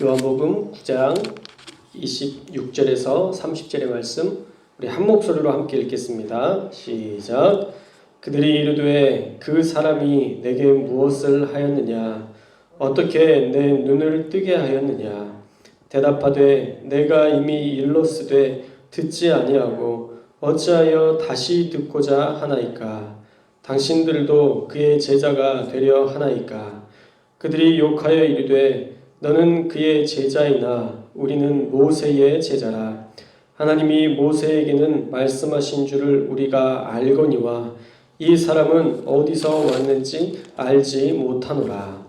요한복음 9장 26절에서 30절의 말씀 우리 한 목소리로 함께 읽겠습니다. 시작. 그들이 이르되 그 사람이 내게 무엇을 하였느냐? 어떻게 내 눈을 뜨게 하였느냐? 대답하되 내가 이미 일렀으되 듣지 아니하고 어찌하여 다시 듣고자 하나이까? 당신들도 그의 제자가 되려 하나이까? 그들이 욕하여 이르되 너는 그의 제자이나 우리는 모세의 제자라. 하나님이 모세에게는 말씀하신 줄을 우리가 알거니와 이 사람은 어디서 왔는지 알지 못하노라.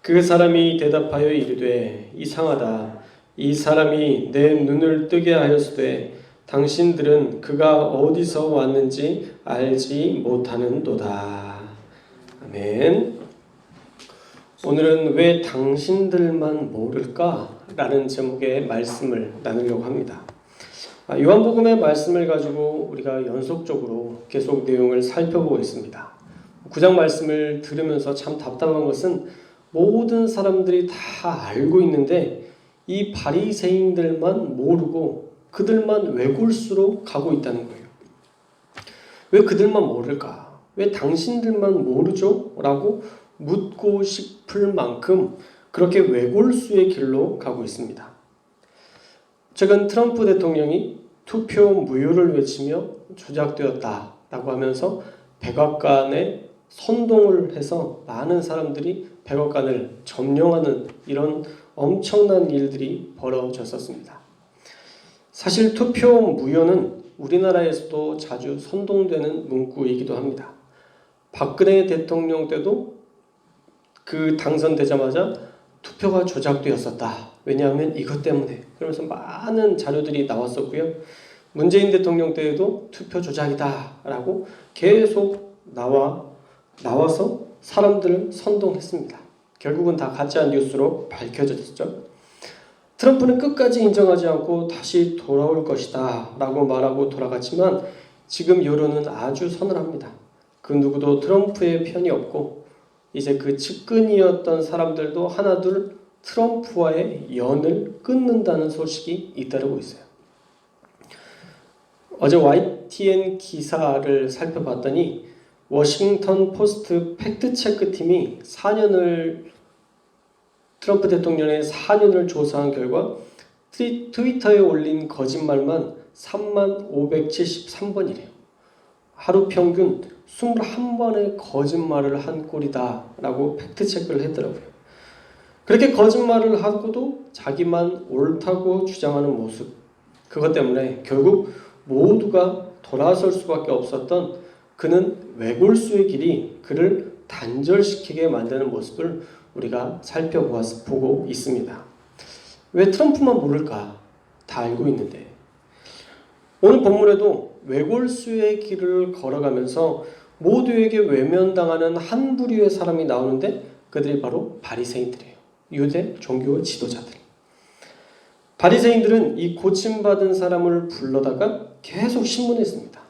그 사람이 대답하여 이르되 이상하다. 이 사람이 내 눈을 뜨게 하였으되 당신들은 그가 어디서 왔는지 알지 못하는도다. 아멘. 오늘은 왜 당신들만 모를까? 라는 제목의 말씀을 나누려고 합니다. 요한복음의 말씀을 가지고 우리가 연속적으로 계속 내용을 살펴보고 있습니다. 9장 말씀을 들으면서 참 답답한 것은 모든 사람들이 다 알고 있는데 이 바리새인들만 모르고 그들만 외골수로 가고 있다는 거예요. 왜 그들만 모를까? 왜 당신들만 모르죠? 라고 묻고 싶을 만큼 그렇게 외골수의 길로 가고 있습니다. 최근 트럼프 대통령이 투표 무효를 외치며 조작되었다라고 하면서 백악관에 선동을 해서 많은 사람들이 백악관을 점령하는 이런 엄청난 일들이 벌어졌었습니다. 사실 투표 무효는 우리나라에서도 자주 선동되는 문구이기도 합니다. 박근혜 대통령 때도 그 당선되자마자 투표가 조작되었었다. 왜냐하면 이것 때문에. 그러면서 많은 자료들이 나왔었고요. 문재인 대통령 때에도 투표 조작이다 라고 계속 나와서 사람들을 선동했습니다. 결국은 다 가짜 뉴스로 밝혀졌죠. 트럼프는 끝까지 인정하지 않고 다시 돌아올 것이다 라고 말하고 돌아갔지만 지금 여론은 아주 서늘합니다. 그 누구도 트럼프의 편이 없고 이제 그 측근이었던 사람들도 하나둘 트럼프와의 연을 끊는다는 소식이 잇따르고 있어요. 어제 YTN 기사를 살펴봤더니 워싱턴 포스트 팩트체크 팀이 트럼프 대통령의 4년을 조사한 결과 트위터에 올린 거짓말만 3573번이래요. 하루 평균 21번의 거짓말을 한 꼴이다 라고 팩트체크를 했더라고요. 그렇게 거짓말을 하고도 자기만 옳다고 주장하는 모습, 그것 때문에 결국 모두가 돌아설 수밖에 없었던 그는 외골수의 길이 그를 단절시키게 만드는 모습을 우리가 살펴보고 있습니다. 왜 트럼프만 모를까? 다 알고 있는데. 오늘 본문에도 외골수의 길을 걸어가면서 모두에게 외면당하는 한 부류의 사람이 나오는데 그들이 바로 바리새인들이에요. 유대 종교 지도자들. 바리새인들은 이 고침받은 사람을 불러다가 계속 신문했습니다.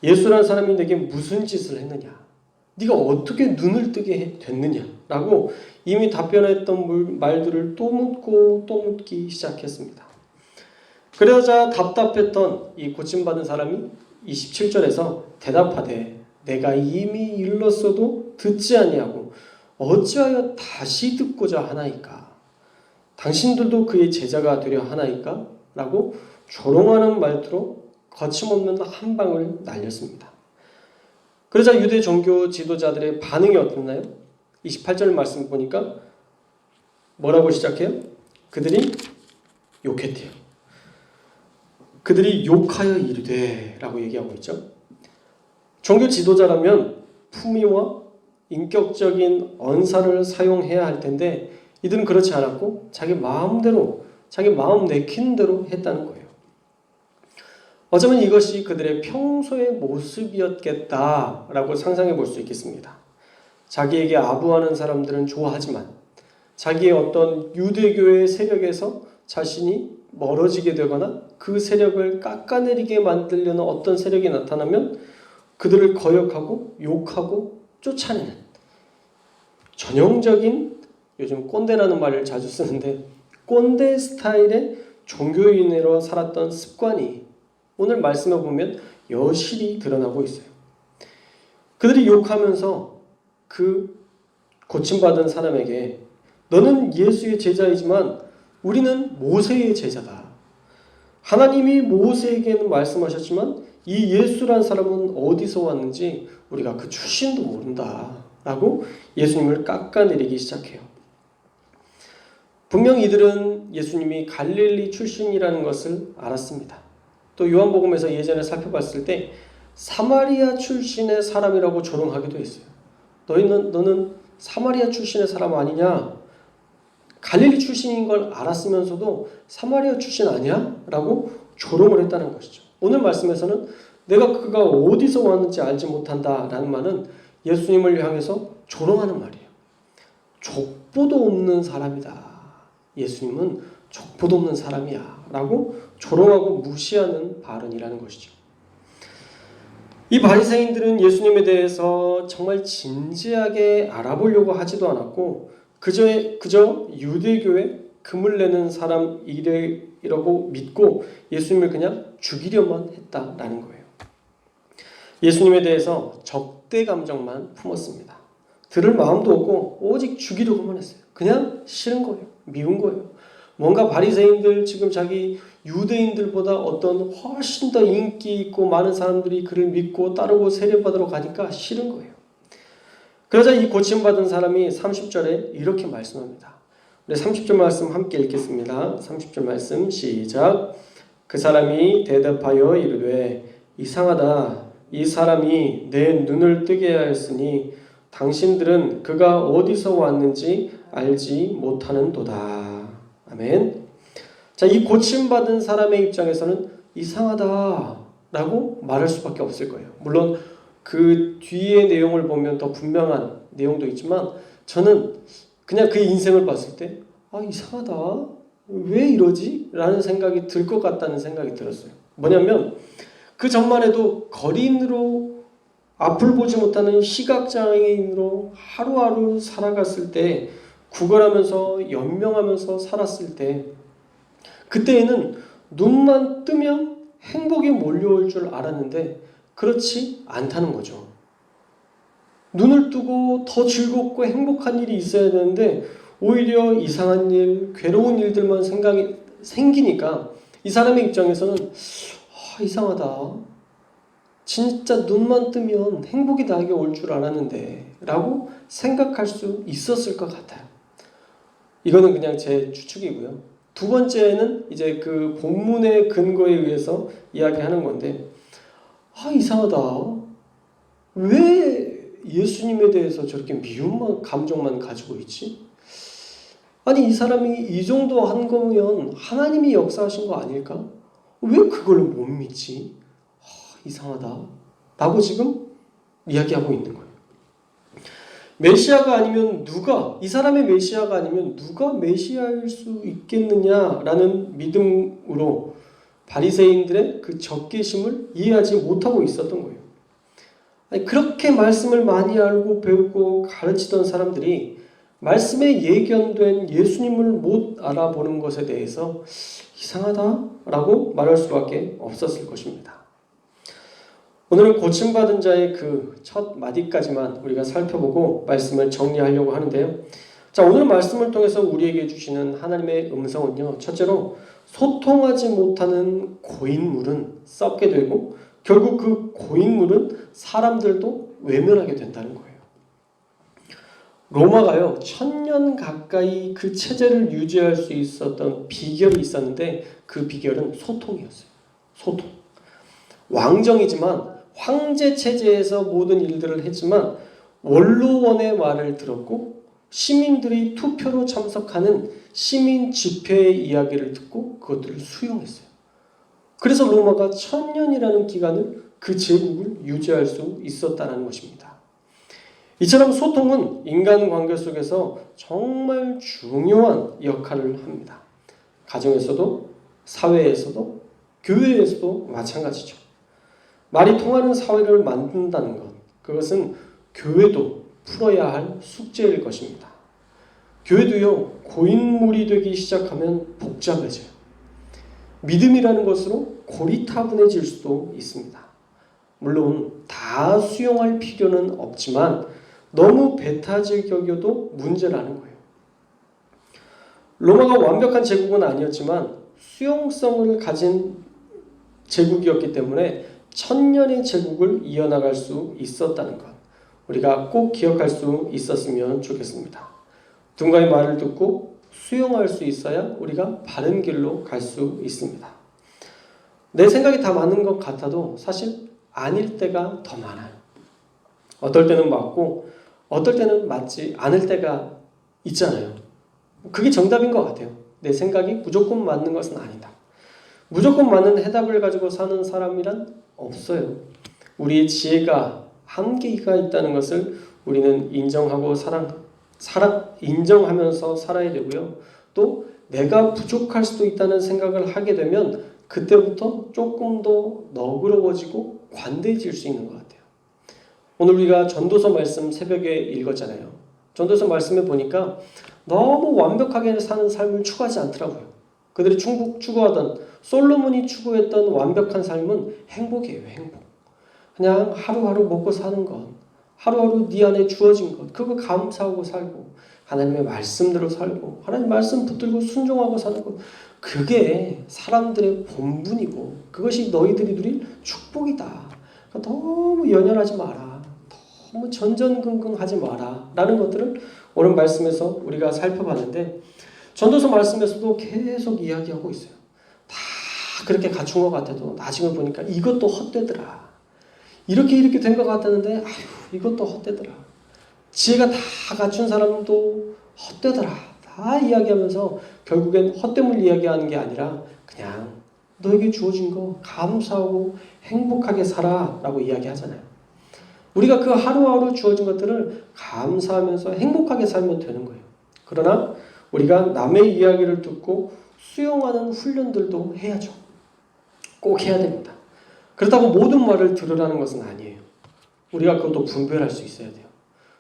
예수라는 사람이 내게 무슨 짓을 했느냐? 네가 어떻게 눈을 뜨게 됐느냐? 라고 이미 답변했던 말들을 또 묻고 또 묻기 시작했습니다. 그러자 답답했던 이 고침받은 사람이 27절에서 대답하되 내가 이미 일렀어도 듣지 아니하고 어찌하여 다시 듣고자 하나이까? 당신들도 그의 제자가 되려 하나이까? 라고 조롱하는 말투로 거침없는 한 방을 날렸습니다. 그러자 유대 종교 지도자들의 반응이 어땠나요? 28절 말씀 보니까 뭐라고 시작해요? 그들이 욕했대요. 그들이 욕하여 이르되 라고 얘기하고 있죠. 종교 지도자라면 품위와 인격적인 언사를 사용해야 할 텐데 이들은 그렇지 않았고 자기 마음대로 자기 마음 내키는 대로 했다는 거예요. 어쩌면 이것이 그들의 평소의 모습이었겠다라고 상상해 볼 수 있겠습니다. 자기에게 아부하는 사람들은 좋아하지만 자기의 어떤 유대교의 세력에서 자신이 멀어지게 되거나 그 세력을 깎아내리게 만들려는 어떤 세력이 나타나면 그들을 거역하고 욕하고 쫓아내는 전형적인, 요즘 꼰대라는 말을 자주 쓰는데 꼰대 스타일의 종교인으로 살았던 습관이 오늘 말씀에 보면 여실히 드러나고 있어요. 그들이 욕하면서 그 고침받은 사람에게 너는 예수의 제자이지만 우리는 모세의 제자다. 하나님이 모세에게는 말씀하셨지만 이 예수란 사람은 어디서 왔는지 우리가 그 출신도 모른다 라고 예수님을 깎아내리기 시작해요. 분명 이들은 예수님이 갈릴리 출신이라는 것을 알았습니다. 또 요한복음에서 예전에 살펴봤을 때 사마리아 출신의 사람이라고 조롱하기도 했어요. 너는 사마리아 출신의 사람 아니냐? 갈릴리 출신인 걸 알았으면서도 사마리아 출신 아니야? 라고 조롱을 했다는 것이죠. 오늘 말씀에서는 내가 그가 어디서 왔는지 알지 못한다 라는 말은 예수님을 향해서 조롱하는 말이에요. 족보도 없는 사람이다. 예수님은 족보도 없는 사람이야 라고 조롱하고 무시하는 발언이라는 것이죠. 이 바리새인들은 예수님에 대해서 정말 진지하게 알아보려고 하지도 않았고 그저 유대교에 금을 내는 사람이라고 믿고 예수님을 그냥 죽이려만 했다라는 거예요. 예수님에 대해서 적대 감정만 품었습니다. 들을 마음도 없고 오직 죽이려고만 했어요. 그냥 싫은 거예요. 미운 거예요. 뭔가 바리새인들 지금 자기 유대인들보다 어떤 훨씬 더 인기 있고 많은 사람들이 그를 믿고 따르고 세례받으러 가니까 싫은 거예요. 그러자 이 고침받은 사람이 30절에 이렇게 말씀합니다. 우리 30절 말씀 함께 읽겠습니다. 30절 말씀 시작. 그 사람이 대답하여 이르되 이상하다. 이 사람이 내 눈을 뜨게 하였으니 당신들은 그가 어디서 왔는지 알지 못하는도다. 아멘. 자, 이 고침받은 사람의 입장에서는 이상하다라고 말할 수밖에 없을 거예요. 물론 그 뒤의 내용을 보면 더 분명한 내용도 있지만 저는 그냥 그의 인생을 봤을 때 이상하다. 왜 이러지? 라는 생각이 들 것 같다는 생각이 들었어요. 뭐냐면 그 전만 해도 거린으로 앞을 보지 못하는 시각장애인으로 하루하루 살아갔을 때 구걸하면서 연명하면서 살았을 때 그때에는 눈만 뜨면 행복이 몰려올 줄 알았는데 그렇지 않다는 거죠. 눈을 뜨고 더 즐겁고 행복한 일이 있어야 되는데 오히려 이상한 일, 괴로운 일들만 생각이 생기니까 이 사람의 입장에서는 이상하다. 진짜 눈만 뜨면 행복이 나에게 올 줄 알았는데 라고 생각할 수 있었을 것 같아요. 이거는 그냥 제 추측이고요. 두 번째는 이제 그 본문의 근거에 의해서 이야기하는 건데 이상하다. 왜 예수님에 대해서 저렇게 미운 감정만 가지고 있지? 아니 이 사람이 이 정도 한 거면 하나님이 역사하신 거 아닐까? 왜 그걸 못 믿지? 이상하다 라고 지금 이야기하고 있는 거예요. 메시아가 아니면 누가, 이 사람의 메시아가 아니면 누가 메시아일 수 있겠느냐라는 믿음으로 바리새인들의 그 적개심을 이해하지 못하고 있었던 거예요. 아니, 그렇게 말씀을 많이 알고 배우고 가르치던 사람들이 말씀에 예견된 예수님을 못 알아보는 것에 대해서 이상하다라고 말할 수밖에 없었을 것입니다. 오늘은 고침받은 자의 그 첫 마디까지만 우리가 살펴보고 말씀을 정리하려고 하는데요. 자, 오늘 말씀을 통해서 우리에게 주시는 하나님의 음성은요. 첫째로 소통하지 못하는 고인물은 썩게 되고 결국 그 고인물은 사람들도 외면하게 된다는 거예요. 로마가요. 1000년 가까이 그 체제를 유지할 수 있었던 비결이 있었는데 그 비결은 소통이었어요. 소통. 왕정이지만 황제 체제에서 모든 일들을 했지만 원로원의 말을 들었고 시민들이 투표로 참석하는 시민 집회의 이야기를 듣고 그것들을 수용했어요. 그래서 로마가 1000년이라는 기간을 그 제국을 유지할 수 있었다는 것입니다. 이처럼 소통은 인간관계 속에서 정말 중요한 역할을 합니다. 가정에서도 사회에서도 교회에서도 마찬가지죠. 말이 통하는 사회를 만든다는 것, 그것은 교회도 풀어야 할 숙제일 것입니다. 교회도요, 고인물이 되기 시작하면 복잡해져요. 믿음이라는 것으로 고리타분해질 수도 있습니다. 물론 다 수용할 필요는 없지만 너무 배타적이어도 문제라는 거예요. 로마가 완벽한 제국은 아니었지만 수용성을 가진 제국이었기 때문에 천년의 제국을 이어나갈 수 있었다는 것, 우리가 꼭 기억할 수 있었으면 좋겠습니다. 누군가의 말을 듣고 수용할 수 있어야 우리가 바른 길로 갈 수 있습니다. 내 생각이 다 맞는 것 같아도 사실 아닐 때가 더 많아요. 어떨 때는 맞고 어떨 때는 맞지 않을 때가 있잖아요. 그게 정답인 것 같아요. 내 생각이 무조건 맞는 것은 아니다. 무조건 맞는 해답을 가지고 사는 사람이란 없어요. 우리의 지혜가 한계가 있다는 것을 우리는 인정하고 인정하면서 살아야 되고요. 또 내가 부족할 수도 있다는 생각을 하게 되면 그때부터 조금 더 너그러워지고 관대해질 수 있는 것 같아요. 오늘 우리가 전도서 말씀 새벽에 읽었잖아요. 전도서 말씀에 보니까 너무 완벽하게 사는 삶을 추구하지 않더라고요. 그들이 추구하던, 솔로몬이 추구했던 완벽한 삶은 행복이에요. 행복. 그냥 하루하루 먹고 사는 것, 하루하루 네 안에 주어진 것, 그거 감사하고 살고 하나님의 말씀대로 살고 하나님 말씀 붙들고 순종하고 사는 것, 그게 사람들의 본분이고 그것이 너희들이 누릴 축복이다. 그러니까 너무 연연하지 마라. 너무 전전긍긍하지 마라. 라는 것들을 오늘 말씀에서 우리가 살펴봤는데, 전도서 말씀에서도 계속 이야기하고 있어요. 다 그렇게 갖춘 것 같아도 나중에 보니까 이것도 헛되더라. 이렇게 된 것 같았는데 이것도 헛되더라. 지혜가 다 갖춘 사람도 헛되더라. 다 이야기하면서 결국엔 헛됨을 이야기하는 게 아니라 그냥 너에게 주어진 거 감사하고 행복하게 살아 라고 이야기하잖아요. 우리가 그 하루하루 주어진 것들을 감사하면서 행복하게 살면 되는 거예요. 그러나 우리가 남의 이야기를 듣고 수용하는 훈련들도 해야죠. 꼭 해야 됩니다. 그렇다고 모든 말을 들으라는 것은 아니에요. 우리가 그것도 분별할 수 있어야 돼요.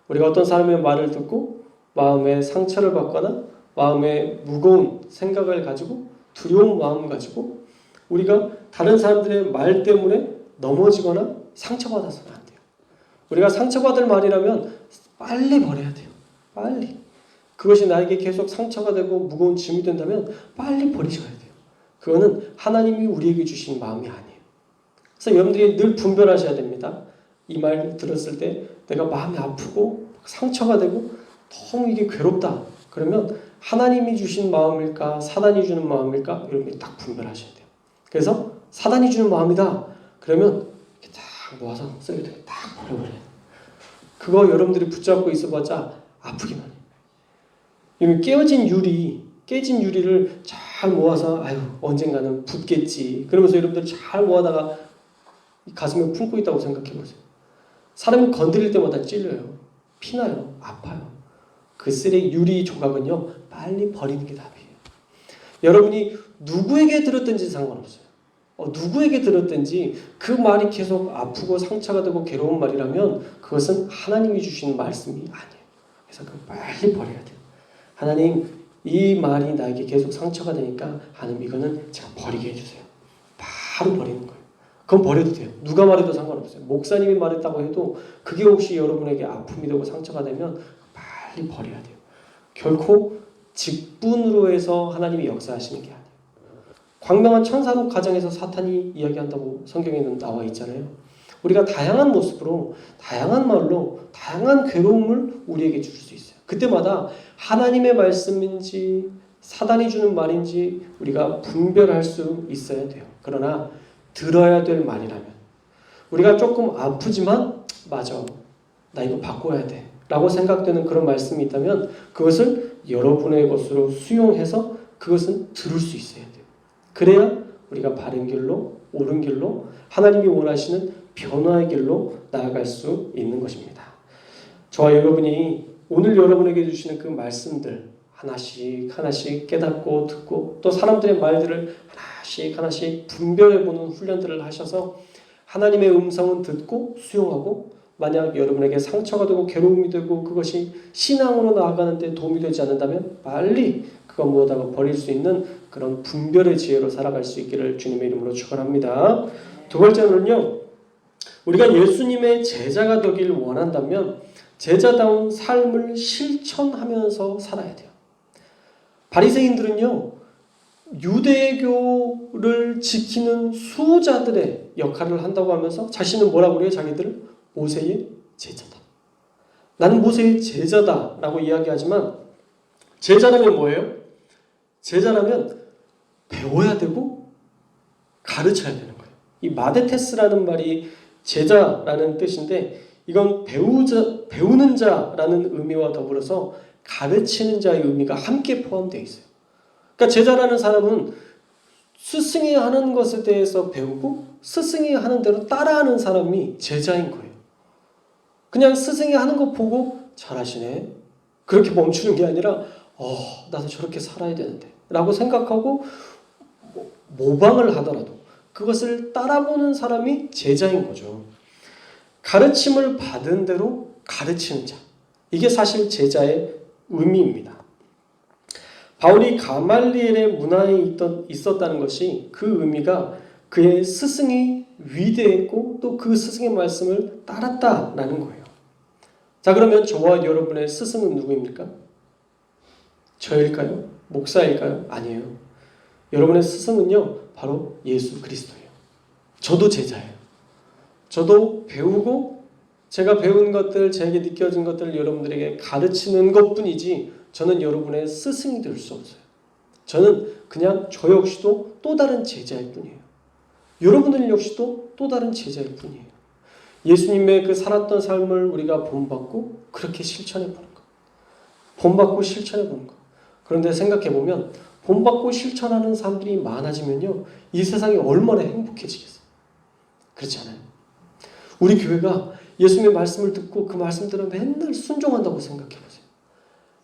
우리가 어떤 사람의 말을 듣고 마음에 상처를 받거나 마음에 무거운 생각을 가지고 두려운 마음을 가지고 우리가 다른 사람들의 말 때문에 넘어지거나 상처받아서는 안 돼요. 우리가 상처받을 말이라면 빨리 버려야 돼요. 빨리. 그것이 나에게 계속 상처가 되고 무거운 짐이 된다면 빨리 버리셔야 돼요. 그거는 하나님이 우리에게 주신 마음이 아니에요. 그래서 여러분들이 늘 분별하셔야 됩니다. 이 말 들었을 때 내가 마음이 아프고 상처가 되고 너무 이게 괴롭다. 그러면 하나님이 주신 마음일까 사단이 주는 마음일까 여러분이 딱 분별하셔야 돼요. 그래서 사단이 주는 마음이다. 그러면 이렇게 딱 모아서 쓰레기통에 딱 버려버려요. 그거 여러분들이 붙잡고 있어봤자 아프기만 해요. 깨진 유리를 잘 모아서 언젠가는 붙겠지. 그러면서 여러분들 잘 모아다가 가슴에 품고 있다고 생각해보세요. 사람이 건드릴 때마다 찔려요. 피나요. 아파요. 그 쓰레기 유리 조각은요. 빨리 버리는 게 답이에요. 여러분이 누구에게 들었든지 상관없어요. 누구에게 들었든지 그 말이 계속 아프고 상처가 되고 괴로운 말이라면 그것은 하나님이 주신 말씀이 아니에요. 그래서 그걸 빨리 버려야 돼요. 하나님, 이 말이 나에게 계속 상처가 되니까 하나님 이거는 제가 버리게 해주세요. 바로 버리는 거예요. 그건 버려도 돼요. 누가 말해도 상관없어요. 목사님이 말했다고 해도 그게 혹시 여러분에게 아픔이 되고 상처가 되면 빨리 버려야 돼요. 결코 직분으로 해서 하나님이 역사하시는 게 아니에요. 광명한 천사록 가정에서 사탄이 이야기한다고 성경에는 나와 있잖아요. 우리가 다양한 모습으로 다양한 말로 다양한 괴로움을 우리에게 줄 수 있어요. 그때마다 하나님의 말씀인지 사단이 주는 말인지 우리가 분별할 수 있어야 돼요. 그러나 들어야 될 말이라면 우리가 조금 아프지만 맞아 나 이거 바꿔야 돼 라고 생각되는 그런 말씀이 있다면 그것을 여러분의 것으로 수용해서 그것은 들을 수 있어야 돼요. 그래야 우리가 바른 길로 옳은 길로 하나님이 원하시는 변화의 길로 나아갈 수 있는 것입니다. 저와 여러분이 오늘 여러분에게 주시는 그 말씀들 하나씩 깨닫고 듣고 또 사람들의 말들을 하나씩 분별해보는 훈련들을 하셔서 하나님의 음성은 듣고 수용하고 만약 여러분에게 상처가 되고 괴로움이 되고 그것이 신앙으로 나아가는데 도움이 되지 않는다면 빨리 그거 무엇하고 버릴 수 있는 그런 분별의 지혜로 살아갈 수 있기를 주님의 이름으로 축원합니다. 두 번째로는요. 우리가 예수님의 제자가 되길 원한다면 제자다운 삶을 실천하면서 살아야 돼요. 바리새인들은요. 유대교를 지키는 수호자들의 역할을 한다고 하면서 자신은 뭐라고 그래요? 자기들을 모세의 제자다. 나는 모세의 제자다 라고 이야기하지만 제자라면 뭐예요? 제자라면 배워야 되고 가르쳐야 되는 거예요. 이 마데테스라는 말이 제자라는 뜻인데 이건 배우는 자라는 의미와 더불어서 가르치는 자의 의미가 함께 포함되어 있어요. 그러니까 제자라는 사람은 스승이 하는 것에 대해서 배우고 스승이 하는 대로 따라하는 사람이 제자인 거예요. 그냥 스승이 하는 거 보고 잘하시네. 그렇게 멈추는 게 아니라 나도 저렇게 살아야 되는데 라고 생각하고 모방을 하더라도 그것을 따라보는 사람이 제자인 거죠. 가르침을 받은 대로 가르치는 자. 이게 사실 제자의 의미입니다. 바울이 가말리엘의 문화에 있었다는 것이 그 의미가 그의 스승이 위대했고 또 그 스승의 말씀을 따랐다라는 거예요. 자, 그러면 저와 여러분의 스승은 누구입니까? 저일까요? 목사일까요? 아니에요. 여러분의 스승은요, 바로 예수 그리스도예요. 저도 제자예요. 저도 배우고 제가 배운 것들, 제게 느껴진 것들을 여러분들에게 가르치는 것뿐이지 저는 여러분의 스승이 될 수 없어요. 저는 그냥 저 역시도 또 다른 제자일 뿐이에요. 여러분들 역시도 또 다른 제자일 뿐이에요. 예수님의 그 살았던 삶을 우리가 본받고 그렇게 실천해 보는 것. 본받고 실천해 보는 것. 그런데 생각해 보면 본받고 실천하는 사람들이 많아지면요. 이 세상이 얼마나 행복해지겠어요. 그렇지 않아요? 우리 교회가 예수님의 말씀을 듣고 그 말씀대로 맨날 순종한다고 생각해 보세요.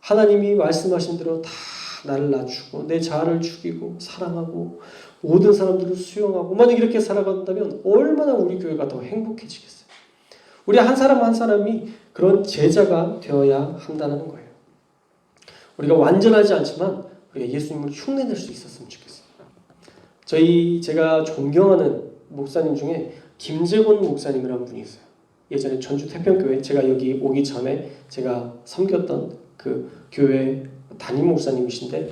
하나님이 말씀하신 대로 다 나를 낮추고 내 자아를 죽이고 사랑하고 모든 사람들을 수용하고 만약 이렇게 살아간다면 얼마나 우리 교회가 더 행복해지겠어요. 우리 한 사람 한 사람이 그런 제자가 되어야 한다는 거예요. 우리가 완전하지 않지만 우리가 예수님을 흉내낼 수 있었으면 좋겠어요. 제가 존경하는 목사님 중에 김재곤 목사님이라는 분이 있어요. 예전에 전주 태평교회 제가 여기 오기 전에 제가 섬겼던 그 교회 담임 목사님이신데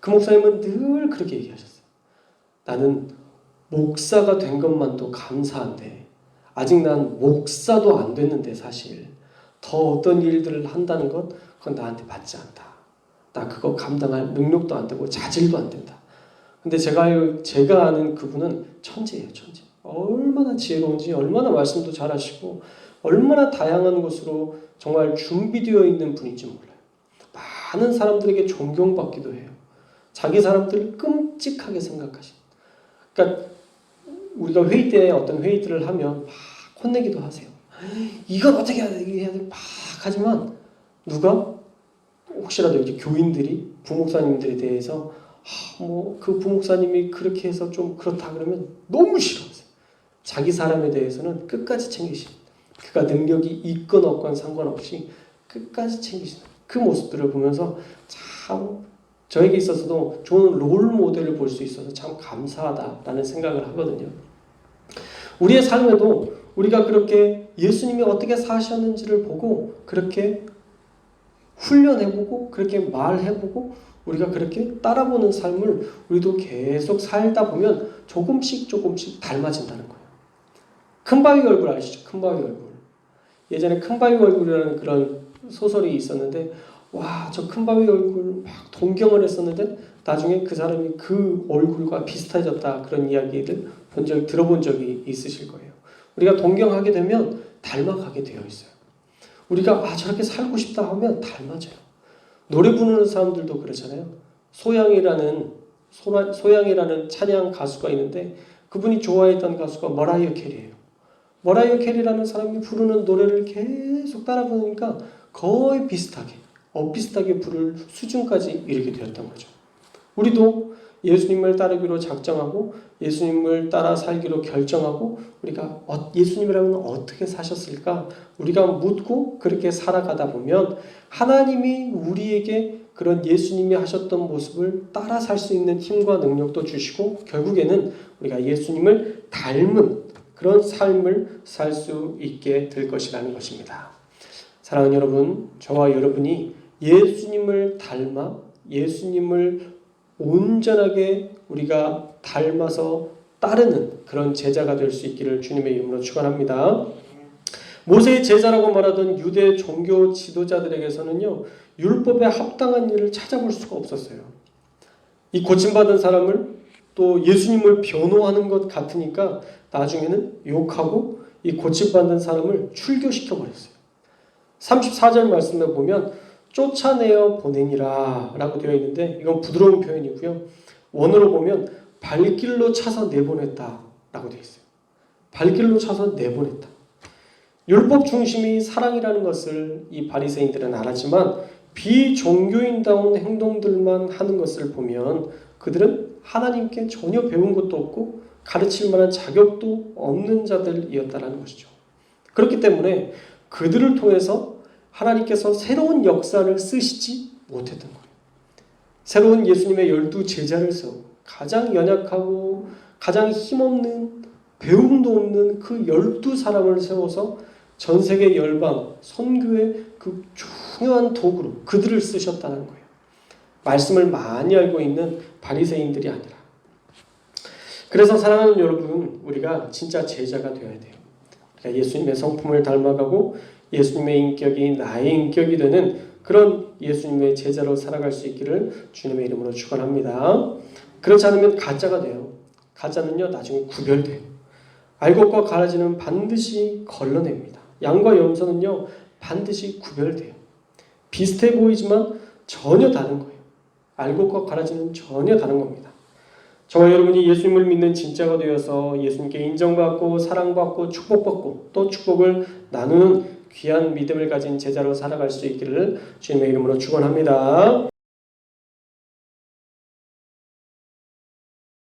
그 목사님은 늘 그렇게 얘기하셨어요. 나는 목사가 된 것만도 감사한데 아직 난 목사도 안 됐는데 사실 더 어떤 일들을 한다는 것 그건 나한테 맞지 않다. 나 그거 감당할 능력도 안 되고 자질도 안 된다. 근데 제가 아는 그분은 천재예요. 천재. 얼마나 지혜로운지 얼마나 말씀도 잘하시고 얼마나 다양한 것으로 정말 준비되어 있는 분인지 몰라요. 많은 사람들에게 존경받기도 해요. 자기 사람들을 끔찍하게 생각하시는. 그러니까 우리가 회의 때 어떤 회의들을 하면 막 혼내기도 하세요. 이건 어떻게 해야 돼? 막 하지만 누가 혹시라도 이제 교인들이 부목사님들에 대해서 그 부목사님이 그렇게 해서 좀 그렇다 그러면 너무 싫어하세요. 자기 사람에 대해서는 끝까지 챙기시는. 그가 능력이 있건 없건 상관없이 끝까지 챙기시는 그 모습들을 보면서 참 저에게 있어서도 좋은 롤 모델을 볼 수 있어서 참 감사하다라는 생각을 하거든요. 우리의 삶에도 우리가 그렇게 예수님이 어떻게 사셨는지를 보고 그렇게 훈련해보고 그렇게 말해보고 우리가 그렇게 따라보는 삶을 우리도 계속 살다 보면 조금씩 닮아진다는 거예요. 큰바위 얼굴 아시죠? 큰바위 얼굴. 예전에 큰바위 얼굴이라는 그런 소설이 있었는데 와, 저 큰바위 얼굴 막 동경을 했었는데 나중에 그 사람이 그 얼굴과 비슷해졌다 그런 이야기를 들어본 적이 있으실 거예요. 우리가 동경하게 되면 닮아가게 되어 있어요. 우리가 저렇게 살고 싶다 하면 닮아져요. 노래 부르는 사람들도 그렇잖아요. 소양이라는 찬양 가수가 있는데 그분이 좋아했던 가수가 머라이어 캐리예요. 머라이어 캐리라는 사람이 부르는 노래를 계속 따라 부르니까 거의 비슷하게 부를 수준까지 이르게 되었던 거죠. 우리도 예수님을 따르기로 작정하고 예수님을 따라 살기로 결정하고 우리가 예수님이라면 어떻게 사셨을까? 우리가 묻고 그렇게 살아가다 보면 하나님이 우리에게 그런 예수님이 하셨던 모습을 따라 살 수 있는 힘과 능력도 주시고 결국에는 우리가 예수님을 닮은 그런 삶을 살 수 있게 될 것이라는 것입니다. 사랑하는 여러분, 저와 여러분이 예수님을 닮아 예수님을 온전하게 우리가 닮아서 따르는 그런 제자가 될 수 있기를 주님의 이름으로 축원합니다. 모세의 제자라고 말하던 유대 종교 지도자들에게서는요, 율법에 합당한 일을 찾아볼 수가 없었어요. 이 고침받은 사람을 또 예수님을 변호하는 것 같으니까 나중에는 욕하고 이 고침받은 사람을 출교시켜 버렸어요. 34절 말씀에 보면 쫓아내어 보내니라 라고 되어 있는데 이건 부드러운 표현이고요. 원어로 보면 발길로 차서 내보냈다 라고 되어 있어요. 발길로 차서 내보냈다. 율법 중심이 사랑이라는 것을 이 바리새인들은 알았지만 비종교인다운 행동들만 하는 것을 보면 그들은 하나님께 전혀 배운 것도 없고 가르칠 만한 자격도 없는 자들이었다는 것이죠. 그렇기 때문에 그들을 통해서 하나님께서 새로운 역사를 쓰시지 못했던 거예요. 새로운 예수님의 12 제자를 세우고 가장 연약하고 가장 힘없는 배움도 없는 그 12사람을 세워서 전세계 열방 선교의 그 중요한 도구로 그들을 쓰셨다는 거예요. 말씀을 많이 알고 있는 바리새인들이 아니라. 그래서 사랑하는 여러분, 우리가 진짜 제자가 되어야 돼요. 그러니까 예수님의 성품을 닮아가고 예수님의 인격이 나의 인격이 되는 그런 예수님의 제자로 살아갈 수 있기를 주님의 이름으로 축원합니다. 그렇지 않으면 가짜가 돼요. 가짜는요 나중에 구별돼요. 알곡과 가라지는 반드시 걸러냅니다. 양과 염소는요 반드시 구별돼요. 비슷해 보이지만 전혀 다른 거예요. 알곡과 가라지는 전혀 다른 겁니다. 저와 여러분이 예수님을 믿는 진짜가 되어서 예수님께 인정받고 사랑받고 축복받고 또 축복을 나누는 귀한 믿음을 가진 제자로 살아갈 수 있기를 주님의 이름으로 축원합니다.